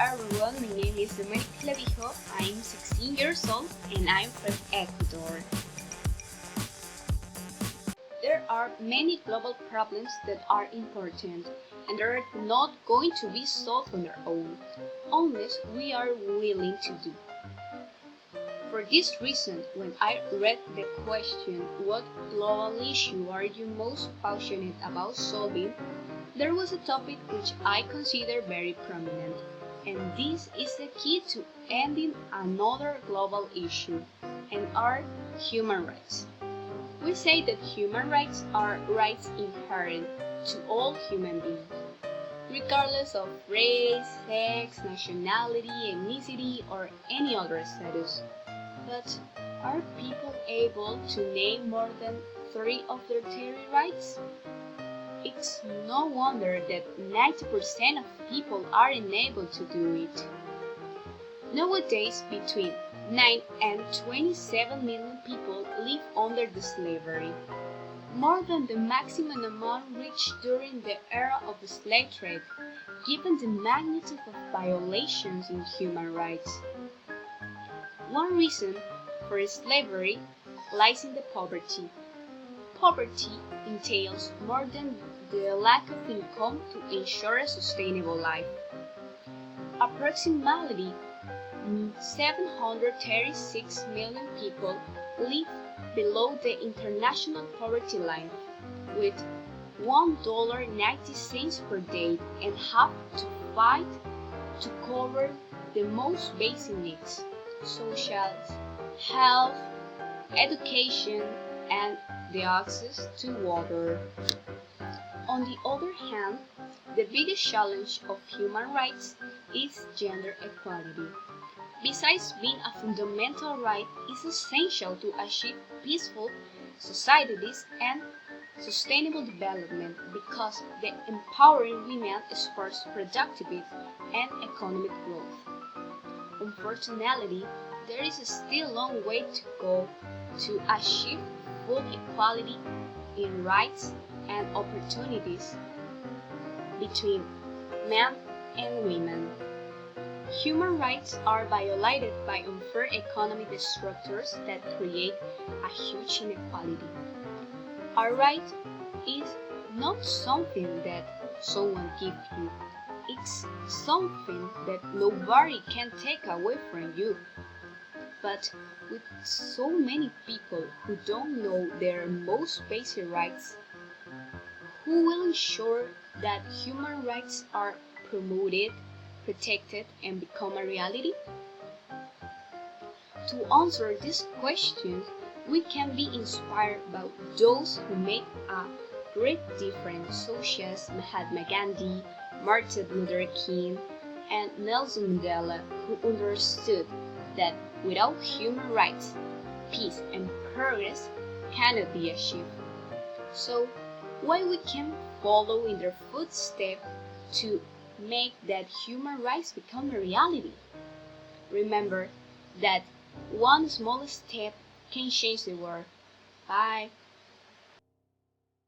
everyone, my name is Domenica Clavijo, I'm 16 years old and I'm from Ecuador. There are many global problems that are important and they are not going to be solved on their own, unless we are willing to do. For this reason, when I read the question, what global issue are you most passionate about solving, there was a topic which I consider very prominent, and this is the key to ending another global issue, and are human rights. We say that human rights are rights inherent to all human beings, regardless of race, sex, nationality, ethnicity, or any other status. But are people able to name more than 3 of their 30 rights? It's no wonder that 90% of people are unable to do it. Nowadays, between 9 and 27 million people live under the slavery, more than the maximum amount reached during the era of the slave trade, given the magnitude of violations in human rights. One reason for slavery lies in the poverty. Poverty entails more than the lack of income to ensure a sustainable life. Approximately 736 million people live below the international poverty line, with $1.90 per day and have to fight to cover the most basic needs, such as health, education, and the access to water. On the other hand, the biggest challenge of human rights is gender equality. Besides being a fundamental right, it is essential to achieve peaceful societies and sustainable development because the empowering women spurs productivity and economic growth. Unfortunately, there is still a long way to go to achieve full equality in rights and opportunities between men and women. Human rights are violated by unfair economic structures that create a huge inequality. A right is not something that someone gives you. It's something that nobody can take away from you. But with so many people who don't know their most basic rights, who will ensure that human rights are promoted, protected, and become a reality? To answer these questions, we can be inspired by those who make a great difference, such as Mahatma Gandhi, Martin Luther King, and Nelson Mandela, who understood that without human rights, peace and progress cannot be achieved. So, why we can follow in their footsteps to make that human rights become a reality? Remember that one small step can change the world. Bye.